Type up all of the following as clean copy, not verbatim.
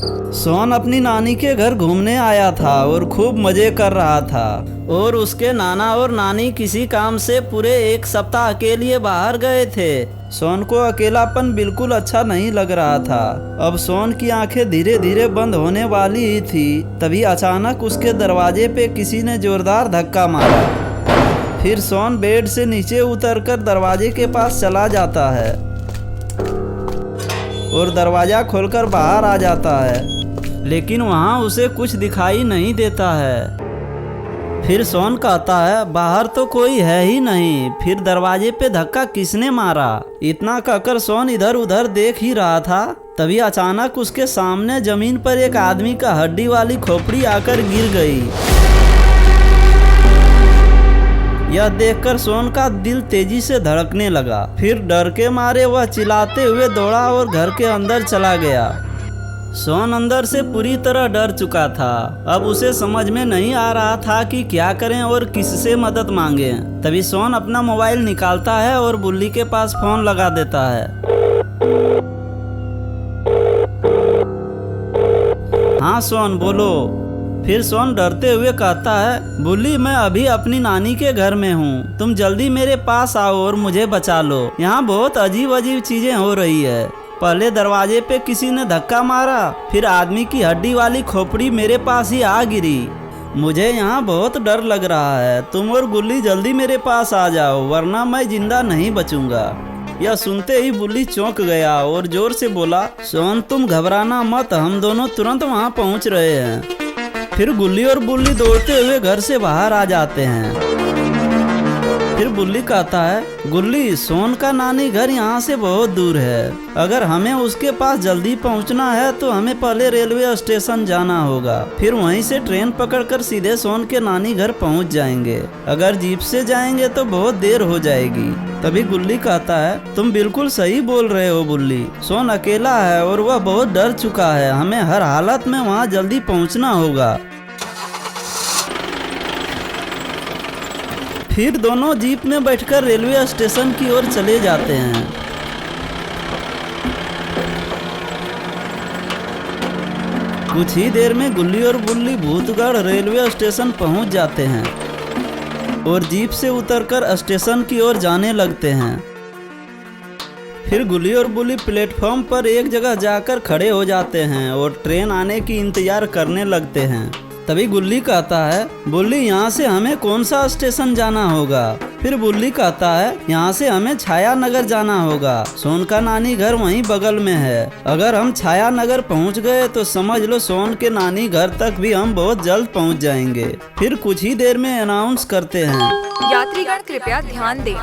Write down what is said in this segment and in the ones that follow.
सोन अपनी नानी के घर घूमने आया था और खूब मजे कर रहा था और उसके नाना और नानी किसी काम से पूरे एक सप्ताह के लिए बाहर गए थे। सोन को अकेलापन बिल्कुल अच्छा नहीं लग रहा था। अब सोन की आंखें धीरे धीरे बंद होने वाली ही थी, तभी अचानक उसके दरवाजे पे किसी ने जोरदार धक्का मारा। फिर सोन बेड से नीचे उतरकर दरवाजे के पास चला जाता है और दरवाजा खोलकर बाहर आ जाता है, लेकिन वहाँ उसे कुछ दिखाई नहीं देता है। फिर सोन कहता है बाहर तो कोई है ही नहीं, फिर दरवाजे पे धक्का किसने मारा। इतना कहकर सोन इधर उधर देख ही रहा था, तभी अचानक उसके सामने जमीन पर एक आदमी का हड्डी वाली खोपड़ी आकर गिर गई। यह देखकर सोन का दिल तेजी से धड़कने लगा। फिर डर के मारे वह चिल्लाते हुए दौड़ा और घर के अंदर चला गया। सोन अंदर से पूरी तरह डर चुका था। अब उसे समझ में नहीं आ रहा था कि क्या करें और किससे मदद मांगे। तभी सोन अपना मोबाइल निकालता है और बुल्ली के पास फोन लगा देता है। हाँ सोन बोलो। फिर सोन डरते हुए कहता है बुल्ली मैं अभी अपनी नानी के घर में हूँ, तुम जल्दी मेरे पास आओ और मुझे बचा लो। यहाँ बहुत अजीब अजीब चीजें हो रही है। पहले दरवाजे पे किसी ने धक्का मारा, फिर आदमी की हड्डी वाली खोपड़ी मेरे पास ही आ गिरी। मुझे यहाँ बहुत डर लग रहा है। तुम और गुल्ली जल्दी मेरे पास आ जाओ, वरना मैं जिंदा नहीं बचूंगा। यह सुनते ही बुल्ली चौंक गया और जोर से बोला सोन तुम घबराना मत, हम दोनों तुरंत वहाँ पहुँच रहे हैं। फिर गुल्ली और बुल्ली दौड़ते हुए घर से बाहर आ जाते हैं। फिर बुल्ली कहता है गुल्ली सोन का नानी घर यहाँ से बहुत दूर है। अगर हमें उसके पास जल्दी पहुँचना है तो हमें पहले रेलवे स्टेशन जाना होगा, फिर वहीं से ट्रेन पकड़कर सीधे सोन के नानी घर पहुँच जाएंगे। अगर जीप से जाएंगे तो बहुत देर हो जाएगी। तभी गुल्ली कहता है तुम बिल्कुल सही बोल रहे हो बुल्ली, सोन अकेला है और वह बहुत डर चुका है। हमें हर हालत में वहाँ जल्दी पहुँचना होगा। फिर दोनों जीप में बैठकर रेलवे स्टेशन की ओर चले जाते हैं। कुछ ही देर में गुल्ली और बुल्ली भूतगढ़ रेलवे स्टेशन पहुंच जाते हैं और जीप से उतरकर स्टेशन की ओर जाने लगते हैं। फिर गुल्ली और बुल्ली प्लेटफॉर्म पर एक जगह जाकर खड़े हो जाते हैं और ट्रेन आने की इंतजार करने लगते हैं। तभी गुल्ली कहता है बुल्ली यहाँ से हमें कौन सा स्टेशन जाना होगा। फिर बुल्ली कहता है यहाँ से हमें छाया नगर जाना होगा, सोन का नानी घर वहीं बगल में है। अगर हम छाया नगर पहुँच गए तो समझ लो सोन के नानी घर तक भी हम बहुत जल्द पहुँच जाएंगे। फिर कुछ ही देर में अनाउंस करते हैं यात्रीगण कृपया ध्यान दें,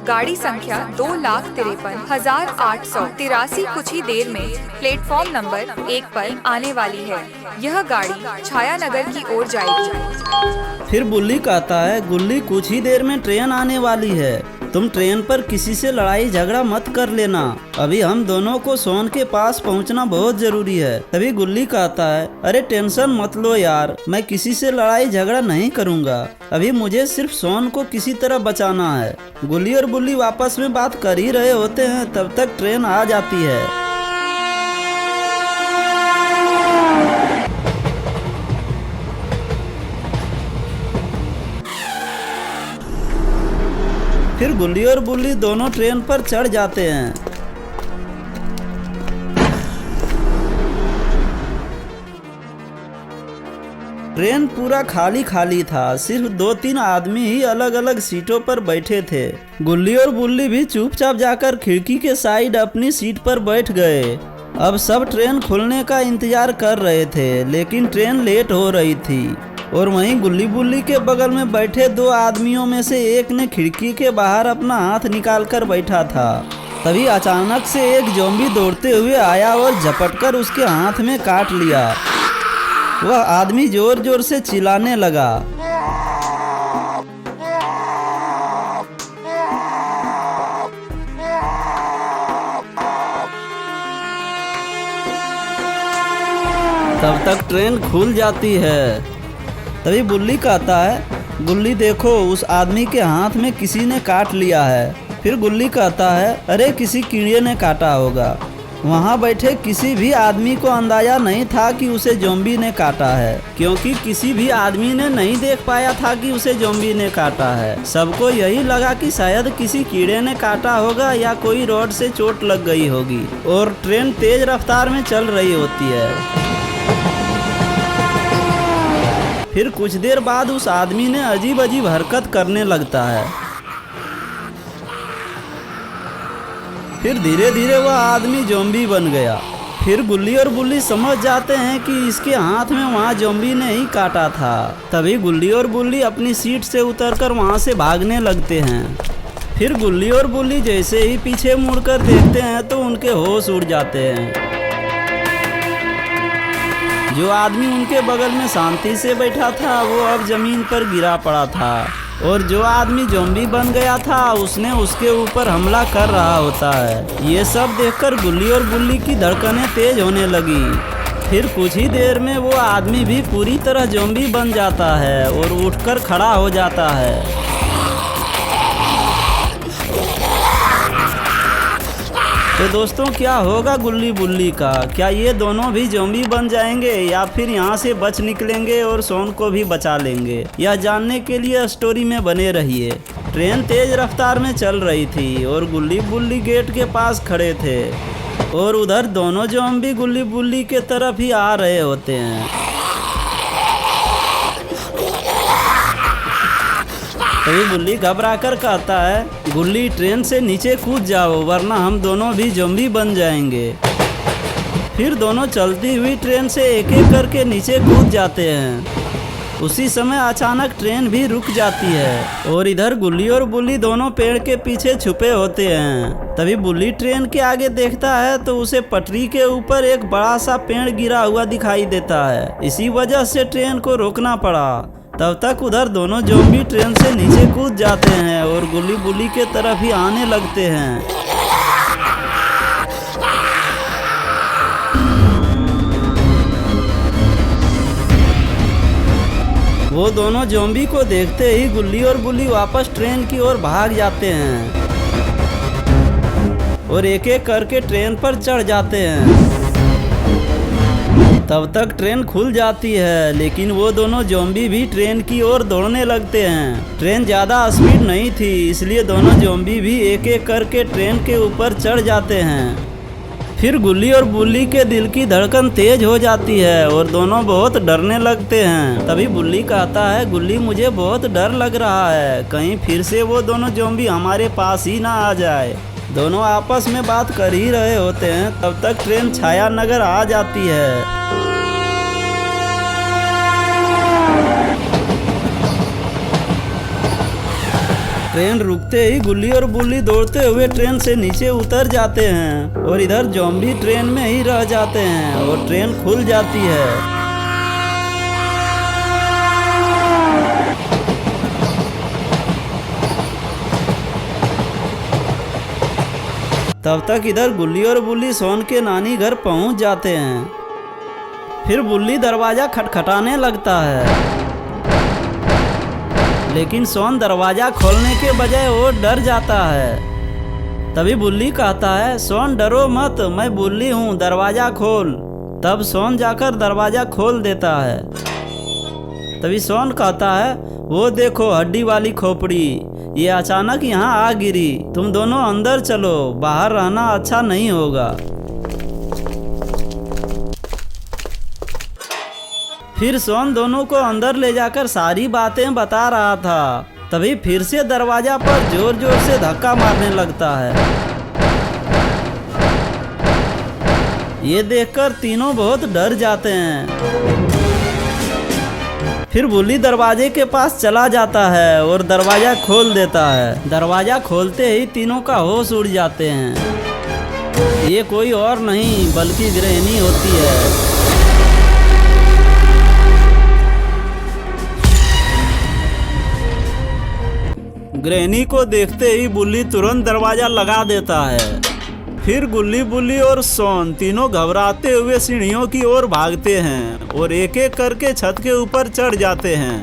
गाड़ी संख्या 2,53,883 कुछ ही देर में प्लेटफॉर्म नंबर 1 पर आने वाली है। यह गाड़ी छाया नगर की ओर जाएगी। फिर बुल्ली कहता है गुल्ली कुछ ही देर में ट्रेन आने वाली है, तुम ट्रेन पर किसी से लड़ाई झगड़ा मत कर लेना। अभी हम दोनों को सोन के पास पहुंचना बहुत जरूरी है। तभी गुल्ली कहता है अरे टेंशन मत लो यार, मैं किसी से लड़ाई झगड़ा नहीं करूंगा। अभी मुझे सिर्फ सोन को किसी तरह बचाना है। गुल्ली और बुल्ली आपस में बात कर ही रहे होते हैं, तब तक ट्रेन आ जाती है। फिर गुल्ली और बुल्ली दोनों ट्रेन पर चढ़ जाते हैं। ट्रेन पूरा खाली खाली था, सिर्फ 2-3 आदमी ही अलग अलग सीटों पर बैठे थे। गुल्ली और बुल्ली भी चुपचाप जाकर खिड़की के साइड अपनी सीट पर बैठ गए। अब सब ट्रेन खुलने का इंतजार कर रहे थे, लेकिन ट्रेन लेट हो रही थी। और वहीं गुल्ली बुल्ली के बगल में बैठे 2 आदमियों में से एक ने खिड़की के बाहर अपना हाथ निकाल कर बैठा था। तभी अचानक से एक ज़ॉम्बी दौड़ते हुए आया और झपटकर उसके हाथ में काट लिया। वह आदमी जोर जोर से चिल्लाने लगा। तब तक ट्रेन खुल जाती है। तभी बुल्ली कहता है गुल्ली देखो उस आदमी के हाथ में किसी ने काट लिया है। फिर गुल्ली कहता है अरे किसी कीड़े ने काटा होगा। वहाँ बैठे किसी भी आदमी को अंदाजा नहीं था कि उसे ज़ॉम्बी ने काटा है, क्योंकि किसी भी आदमी ने नहीं देख पाया था कि उसे ज़ॉम्बी ने काटा है। सबको यही लगा कि शायद किसी कीड़े ने काटा होगा या कोई रॉड से चोट लग गई होगी। और ट्रेन तेज रफ्तार में चल रही होती है। फिर कुछ देर बाद उस आदमी ने अजीब अजीब हरकत करने लगता है। फिर धीरे धीरे वह आदमी ज़ॉम्बी बन गया। फिर गुल्ली और बुल्ली समझ जाते हैं कि इसके हाथ में वहाँ ज़ॉम्बी ने ही काटा था। तभी गुल्ली और बुल्ली अपनी सीट से उतरकर वहाँ से भागने लगते हैं। फिर गुल्ली और बुल्ली जैसे ही पीछे मुड़कर देखते हैं तो उनके होश उड़ जाते हैं। जो आदमी उनके बगल में शांति से बैठा था वो अब जमीन पर गिरा पड़ा था, और जो आदमी ज़ॉम्बी बन गया था उसने उसके ऊपर हमला कर रहा होता है। ये सब देखकर गुल्ली और बुल्ली की धड़कनें तेज होने लगी। फिर कुछ ही देर में वो आदमी भी पूरी तरह ज़ॉम्बी बन जाता है और उठकर खड़ा हो जाता है। तो दोस्तों, क्या होगा गुल्ली बुल्ली का? क्या ये दोनों भी ज़ॉम्बी बन जाएंगे या फिर यहाँ से बच निकलेंगे और शॉन को भी बचा लेंगे? यह जानने के लिए स्टोरी में बने रहिए। ट्रेन तेज रफ्तार में चल रही थी और गुल्ली बुल्ली गेट के पास खड़े थे, और उधर दोनों ज़ॉम्बी गुल्ली बुल्ली के तरफ ही आ रहे होते हैं। तभी बुल्ली घबरा कर कहता है, गुल्ली ट्रेन से नीचे कूद जाओ वरना हम दोनों भी ज़ॉम्बी बन जाएंगे। फिर दोनों चलती हुई ट्रेन से एक एक करके नीचे कूद जाते हैं। उसी समय अचानक ट्रेन भी रुक जाती है और इधर गुल्ली और बुल्ली दोनों पेड़ के पीछे छुपे होते हैं। तभी बुल्ली ट्रेन के आगे देखता है तो उसे पटरी के ऊपर एक बड़ा सा पेड़ गिरा हुआ दिखाई देता है। इसी वजह से ट्रेन को रोकना पड़ा। तब तक उधर दोनों ज़ॉम्बी ट्रेन से नीचे कूद जाते हैं और गुल्ली बुल्ली के तरफ ही आने लगते हैं। वो दोनों ज़ॉम्बी को देखते ही गुल्ली और बुल्ली वापस ट्रेन की ओर भाग जाते हैं और एक एक करके ट्रेन पर चढ़ जाते हैं। तब तक ट्रेन खुल जाती है, लेकिन वो दोनों ज़ॉम्बी भी ट्रेन की ओर दौड़ने लगते हैं। ट्रेन ज़्यादा स्पीड नहीं थी, इसलिए दोनों ज़ॉम्बी भी एक एक करके ट्रेन के ऊपर चढ़ जाते हैं। फिर गुल्ली और बुल्ली के दिल की धड़कन तेज हो जाती है और दोनों बहुत डरने लगते हैं। तभी बुल्ली कहता है, गुल्ली मुझे बहुत डर लग रहा है, कहीं फिर से वो दोनों ज़ॉम्बी हमारे पास ही ना आ जाए। दोनों आपस में बात कर ही रहे होते हैं, तब तक ट्रेन छाया नगर आ जाती है। ट्रेन रुकते ही गुल्ली और बुल्ली दौड़ते हुए ट्रेन से नीचे उतर जाते हैं और इधर ज़ॉम्बी ट्रेन में ही रह जाते हैं और ट्रेन खुल जाती है। तब तक इधर गुल्ली और बुल्ली शॉन के नानी घर पहुंच जाते हैं। फिर बुल्ली दरवाजा खटखटाने लगता है, लेकिन शॉन दरवाजा खोलने के बजाय वो डर जाता है। तभी बुल्ली कहता है, शॉन डरो मत, मैं बुल्ली हूँ, दरवाजा खोल। तब शॉन जाकर दरवाजा खोल देता है। तभी शॉन कहता है, वो देखो हड्डी वाली खोपड़ी, ये अचानक यहाँ आ गिरी। तुम दोनों अंदर चलो, बाहर रहना अच्छा नहीं होगा। फिर शॉन दोनों को अंदर ले जाकर सारी बातें बता रहा था। तभी फिर से दरवाजा पर जोर जोर से धक्का मारने लगता है। ये देखकर तीनों बहुत डर जाते हैं। फिर बुल्ली दरवाजे के पास चला जाता है और दरवाजा खोल देता है। दरवाजा खोलते ही तीनों का होश उड़ जाते हैं। ये कोई और नहीं बल्कि गृहिणी होती है। गृहिणी को देखते ही बुल्ली तुरंत दरवाजा लगा देता है। फिर गुल्ली बुल्ली और शॉन तीनों घबराते हुए सीढ़ियों की ओर भागते हैं और एक एक करके छत के ऊपर चढ़ जाते हैं।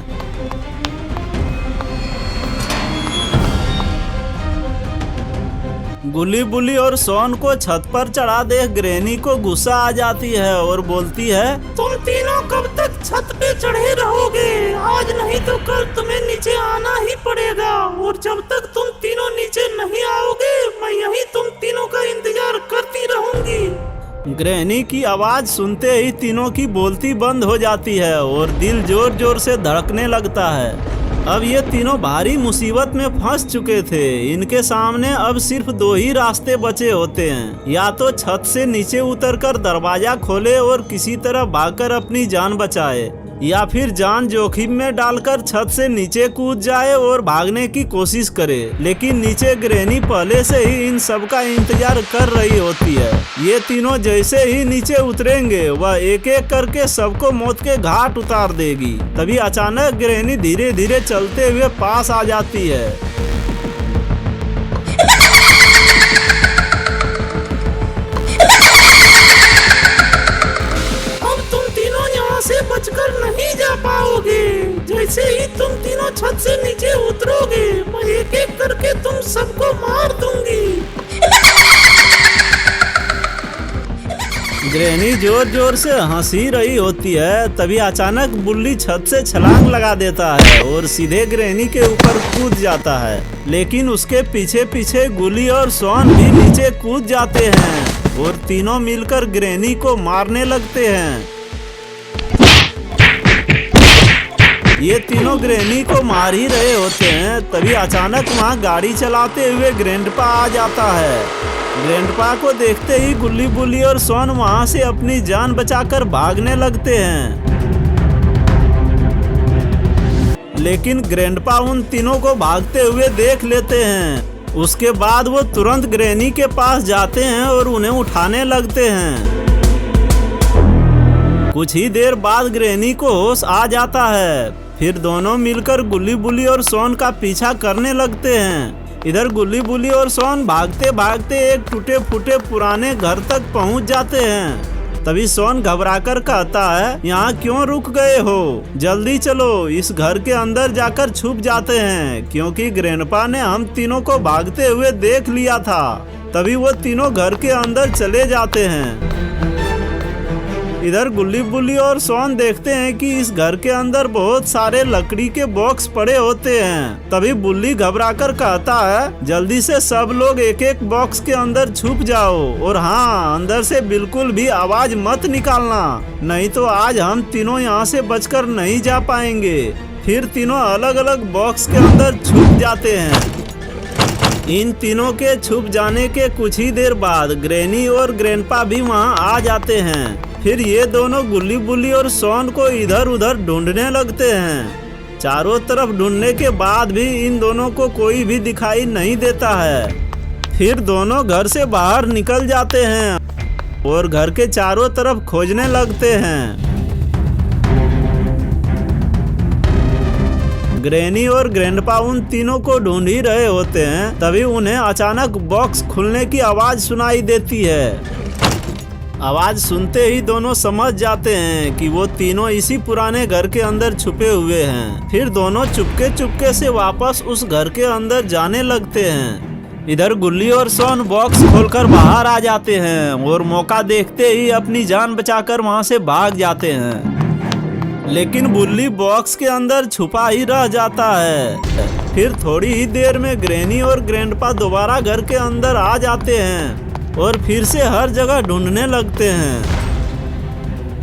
गुल्ली बुल्ली और सोन को छत पर चढ़ा देख ग्रैनी को गुस्सा आ जाती है और बोलती है, तुम तीनों कब तक छत पे चढ़े रहोगे? आज नहीं तो कल तुम्हें नीचे आना ही पड़ेगा, और जब तक तुम तीनों नीचे नहीं आओगे मैं यहीं तुम तीनों का इंतजार करती रहूंगी। ग्रैनी की आवाज सुनते ही तीनों की बोलती बंद हो जाती है और दिल जोर जोर से धड़कने लगता है। अब ये तीनों भारी मुसीबत में फंस चुके थे। इनके सामने अब सिर्फ दो ही रास्ते बचे होते हैं, या तो छत से नीचे उतरकर दरवाजा खोले और किसी तरह भागकर अपनी जान बचाए, या फिर जान जोखिम में डालकर छत से नीचे कूद जाए और भागने की कोशिश करे। लेकिन नीचे ग्रैनी पहले से ही इन सब का इंतजार कर रही होती है। ये तीनों जैसे ही नीचे उतरेंगे वह एक एक करके सबको मौत के घाट उतार देगी। तभी अचानक ग्रैनी धीरे धीरे चलते हुए पास आ जाती है। से बचकर नहीं जा पाओगे। जैसे ही तुम तीनों छत से नीचे उतरोगे मैं एक एक करके तुम सबको मार दूंगी। ग्रैनी जोर जोर से हंसी रही होती है। तभी अचानक बुल्ली छत से छलांग लगा देता है और सीधे ग्रैनी के ऊपर कूद जाता है। लेकिन उसके पीछे पीछे गुल्ली और सोन भी नीचे कूद जाते हैं और तीनों मिलकर ग्रैनी को मारने लगते हैं। ये तीनों ग्रैनी को मार ही रहे होते हैं, तभी अचानक वहाँ गाड़ी चलाते हुए ग्रैंडपा आ जाता है। ग्रैंडपा को देखते ही गुल्ली बुल्ली और सोन वहाँ से अपनी जान बचाकर भागने लगते हैं। लेकिन ग्रैंडपा उन तीनों को भागते हुए देख लेते हैं। उसके बाद वो तुरंत ग्रैनी के पास जाते हैं और उन्हें उठाने लगते हैं। कुछ ही देर बाद ग्रैनी को होश आ जाता है। फिर दोनों मिलकर गुल्ली बुल्ली और सोन का पीछा करने लगते हैं। इधर गुल्ली बुल्ली और सोन भागते भागते एक टूटे फूटे पुराने घर तक पहुंच जाते हैं। तभी सोन घबराकर कहता है, यहाँ क्यों रुक गए हो? जल्दी चलो, इस घर के अंदर जाकर छुप जाते हैं, क्योंकि ग्रैंडपा ने हम तीनों को भागते हुए देख लिया था। तभी वो तीनों घर के अंदर चले जाते हैं। इधर गुल्ली बुल्ली और सोन देखते हैं कि इस घर के अंदर बहुत सारे लकड़ी के बॉक्स पड़े होते हैं। तभी बुल्ली घबराकर कहता है, जल्दी से सब लोग एक एक बॉक्स के अंदर छुप जाओ, और हाँ, अंदर से बिल्कुल भी आवाज मत निकालना, नहीं तो आज हम तीनों यहाँ से बचकर नहीं जा पाएंगे। फिर तीनों अलग अलग बॉक्स के अंदर छुप जाते हैं। इन तीनों के छुप जाने के कुछ ही देर बाद ग्रैनी और ग्रैंडपा भी वहाँ आ जाते हैं। फिर ये दोनों गुल्ली बुल्ली और सोन को इधर उधर ढूंढने लगते हैं। चारों तरफ ढूंढने के बाद भी इन दोनों को कोई भी दिखाई नहीं देता है। फिर दोनों घर से बाहर निकल जाते हैं और घर के चारों तरफ खोजने लगते हैं। ग्रैनी और ग्रैंडपा उन तीनों को ढूंढ ही रहे होते हैं। तभी उन्हें अचानक बॉक्स खुलने की आवाज सुनाई देती है। आवाज सुनते ही दोनों समझ जाते हैं कि वो तीनों इसी पुराने घर के अंदर छुपे हुए हैं। फिर दोनों चुपके चुपके से वापस उस घर के अंदर जाने लगते हैं। इधर गुल्ली और सोन बॉक्स खोलकर बाहर आ जाते हैं और मौका देखते ही अपनी जान बचाकर वहां से भाग जाते हैं। लेकिन बुल्ली बॉक्स के अंदर छुपा ही रह जाता है। फिर थोड़ी ही देर में ग्रैनी और ग्रैंडपा दोबारा घर के अंदर आ जाते हैं और फिर से हर जगह ढूंढने लगते हैं।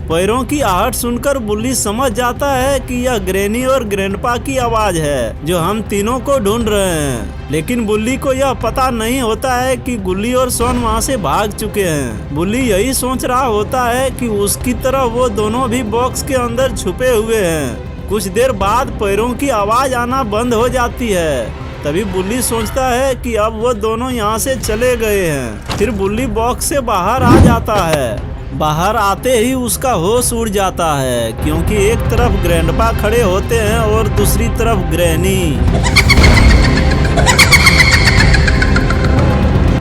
पैरों की आहट सुनकर बुल्ली समझ जाता है कि यह ग्रैनी और ग्रैंडपा की आवाज है जो हम तीनों को ढूंढ रहे हैं। लेकिन बुल्ली को यह पता नहीं होता है कि गुल्ली और सोन वहां से भाग चुके हैं। बुल्ली यही सोच रहा होता है कि उसकी तरह वो दोनों भी बॉक्स के अंदर छुपे हुए हैं। कुछ देर बाद पैरों की आवाज आना बंद हो जाती है। तभी बुल्ली सोचता है कि अब वो दोनों यहाँ से चले गए हैं। फिर बुल्ली बॉक्स से बाहर आ जाता है। बाहर आते ही उसका होश उड़ जाता है, क्योंकि एक तरफ ग्रैंडपा खड़े होते हैं और दूसरी तरफ ग्रैनी।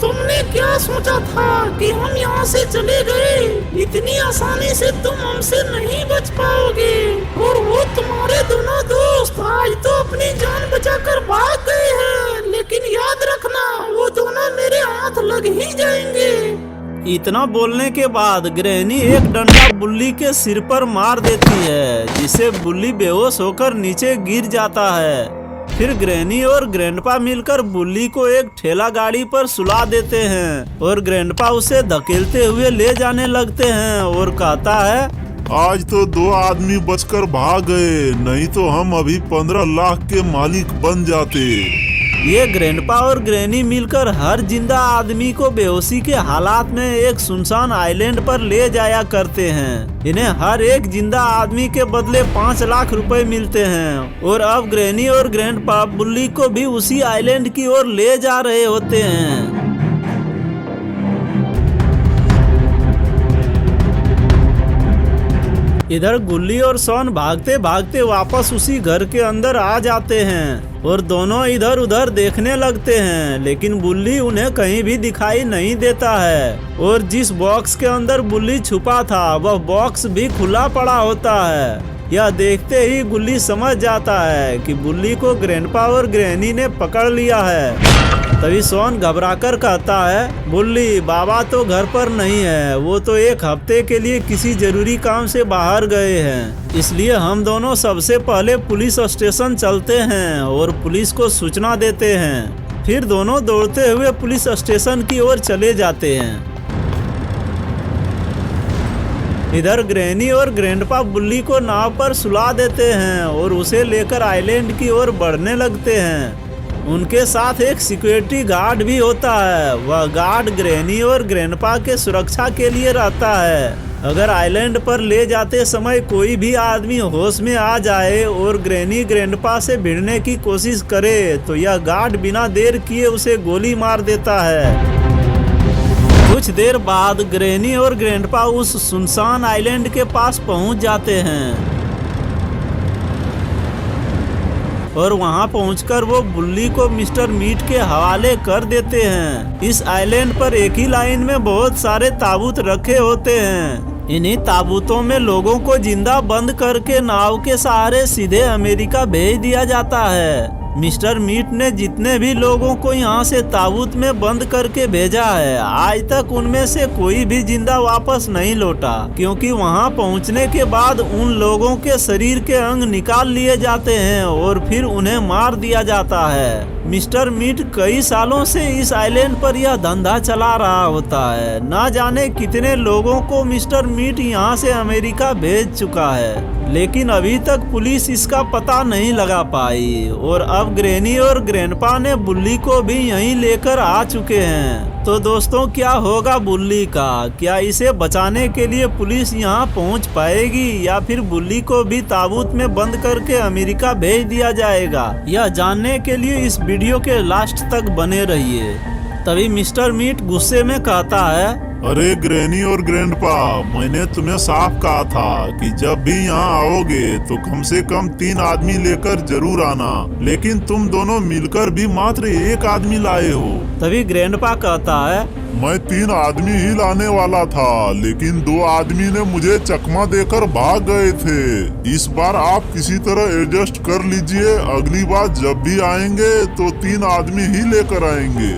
तुमने क्या सोचा था कि हम यहाँ से चले गए? इतनी आसानी से तुम हमसे नहीं बच पाओगे। और वो तुम्हारे दोनों दोस्त आज तो अपनी जान बचाकर भाग गए हैं, लेकिन याद रखना वो दोनों मेरे मेरे हाथ लग ही जाएंगे। इतना बोलने के बाद ग्रैनी एक डंडा बुल्ली के सिर पर मार देती है, जिससे बुल्ली बेहोश होकर नीचे गिर जाता है। फिर ग्रैनी और ग्रैंडपा मिलकर बुल्ली को एक ठेला गाड़ी पर सुला देते हैं और ग्रैंडपा उसे धकेलते हुए ले जाने लगते हैं और कहता है, आज तो 2 आदमी बचकर भाग गए, नहीं तो हम अभी 15 लाख के मालिक बन जाते। ये ग्रैंडपा और ग्रैनी मिलकर हर जिंदा आदमी को बेहोशी के हालात में एक सुनसान आइलैंड पर ले जाया करते हैं। इन्हें हर एक जिंदा आदमी के बदले 5 लाख रुपए मिलते हैं और अब ग्रैनी और ग्रैंडपा बुल्ली को भी उसी आइलैंड की ओर ले जा रहे होते हैं। इधर गुल्ली और शॉन भागते भागते वापस उसी घर के अंदर आ जाते हैं और दोनों इधर उधर देखने लगते हैं, लेकिन बुल्ली उन्हें कहीं भी दिखाई नहीं देता है और जिस बॉक्स के अंदर बुल्ली छुपा था वह बॉक्स भी खुला पड़ा होता है। यह देखते ही गुल्ली समझ जाता है कि बुल्ली को ग्रैंडपा और ग्रैनी ने पकड़ लिया है। तभी शॉन घबराकर कहता है, बुल्ली बाबा तो घर पर नहीं है, वो तो 1 हफ्ते के लिए किसी जरूरी काम से बाहर गए हैं, इसलिए हम दोनों सबसे पहले पुलिस स्टेशन चलते हैं और पुलिस को सूचना देते हैं। फिर दोनों दौड़ते हुए पुलिस स्टेशन की ओर चले जाते हैं। इधर ग्रैनी और ग्रैंडपा बुल्ली को नाव पर सुला देते हैं और उसे लेकर आइलैंड की ओर बढ़ने लगते हैं। उनके साथ एक सिक्योरिटी गार्ड भी होता है। वह गार्ड ग्रैनी और ग्रैंडपा के सुरक्षा के लिए रहता है। अगर आइलैंड पर ले जाते समय कोई भी आदमी होश में आ जाए और ग्रैनी ग्रैंडपा से भिड़ने की कोशिश करे तो यह गार्ड बिना देर किए उसे गोली मार देता है। कुछ देर बाद ग्रैनी और ग्रैंडपा उस सुनसान आइलैंड के पास पहुंच जाते हैं और वहां पहुंचकर वो बुल्ली को मिस्टर मीट के हवाले कर देते हैं। इस आइलैंड पर एक ही लाइन में बहुत सारे ताबूत रखे होते हैं। इन्हीं ताबूतों में लोगों को जिंदा बंद करके नाव के सहारे सीधे अमेरिका भेज दिया जाता है। मिस्टर मीट ने जितने भी लोगों को यहाँ से ताबूत में बंद करके भेजा है, आज तक उनमें से कोई भी जिंदा वापस नहीं लौटा, क्योंकि वहाँ पहुँचने के बाद उन लोगों के शरीर के अंग निकाल लिए जाते हैं और फिर उन्हें मार दिया जाता है। मिस्टर मीट कई सालों से इस आइलैंड पर यह धंधा चला रहा होता है। ना जाने कितने लोगों को मिस्टर मीट यहाँ से अमेरिका भेज चुका है, लेकिन अभी तक पुलिस इसका पता नहीं लगा पाई और अब ग्रैनी और ग्रैंडपा ने बुल्ली को भी यहीं लेकर आ चुके हैं। तो दोस्तों, क्या होगा बुल्ली का? क्या इसे बचाने के लिए पुलिस यहाँ पहुँच पाएगी या फिर बुल्ली को भी ताबूत में बंद करके अमेरिका भेज दिया जाएगा? यह जानने के लिए इस वीडियो के लास्ट तक बने रहिए। तभी मिस्टर मीट गुस्से में कहता है, अरे ग्रैनी और ग्रैंडपा, मैंने तुम्हें साफ कहा था कि जब भी यहाँ आओगे तो कम से कम 3 आदमी लेकर जरूर आना, लेकिन तुम दोनों मिलकर भी मात्र 1 आदमी लाए हो। तभी ग्रैंडपा कहता है, मैं 3 आदमी ही लाने वाला था, लेकिन 2 आदमी ने मुझे चकमा देकर भाग गए थे। इस बार आप किसी तरह एडजस्ट कर लीजिए, अगली बार जब भी आएंगे तो 3 आदमी ही लेकर आएंगे।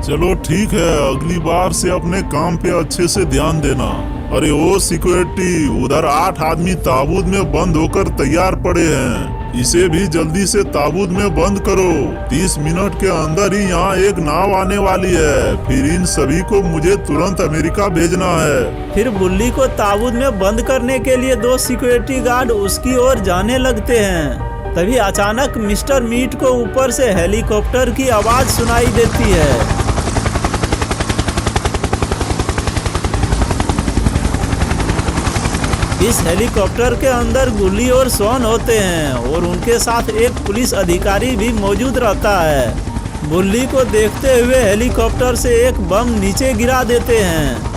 चलो ठीक है, अगली बार से अपने काम पे अच्छे से ध्यान देना। अरे ओ सिक्योरिटी, उधर 8 आदमी ताबूत में बंद होकर तैयार पड़े हैं, इसे भी जल्दी से ताबूत में बंद करो। 30 मिनट के अंदर ही यहाँ एक नाव आने वाली है, फिर इन सभी को मुझे तुरंत अमेरिका भेजना है। फिर बुल्ली को ताबूत में बंद करने के लिए 2 सिक्योरिटी गार्ड उसकी ओर जाने लगते हैं। तभी अचानक मिस्टर मीट को ऊपर से हेलीकॉप्टर की आवाज सुनाई देती है। इस हेलीकॉप्टर के अंदर गुल्ली और शॉन होते हैं और उनके साथ एक पुलिस अधिकारी भी मौजूद रहता है। बुल्ली को देखते हुए हेलीकॉप्टर से एक बम नीचे गिरा देते हैं।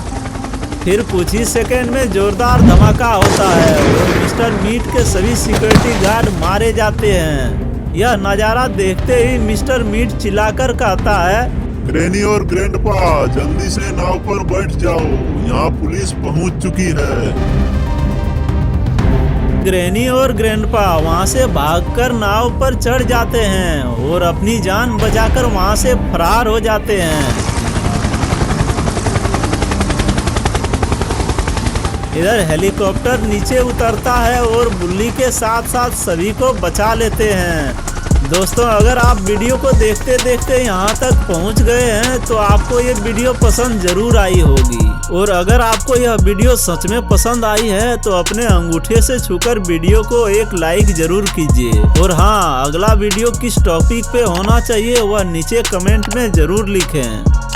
फिर कुछ ही सेकंड में जोरदार धमाका होता है और मिस्टर मीट के सभी सिक्योरिटी गार्ड मारे जाते हैं। यह नज़ारा देखते ही मिस्टर मीट चिल्लाकर कहता है, ग्रैनी और ग्रैंडपा, जल्दी से नाव पर बैठ जाओ, यहाँ पुलिस पहुँच चुकी है। ग्रैनी और ग्रैंडपा वहाँ से भागकर नाव पर चढ़ जाते हैं और अपनी जान बचाकर वहाँ से फरार हो जाते हैं। इधर हेलीकॉप्टर नीचे उतरता है और बुल्ली के साथ साथ सभी को बचा लेते हैं। दोस्तों, अगर आप वीडियो को देखते देखते यहाँ तक पहुँच गए हैं तो आपको ये वीडियो पसंद जरूर आई होगी। और अगर आपको यह वीडियो सच में पसंद आई है तो अपने अंगूठे से छूकर वीडियो को एक लाइक जरूर कीजिए। और हाँ, अगला वीडियो किस टॉपिक पे होना चाहिए वह नीचे कमेंट में जरूर लिखें।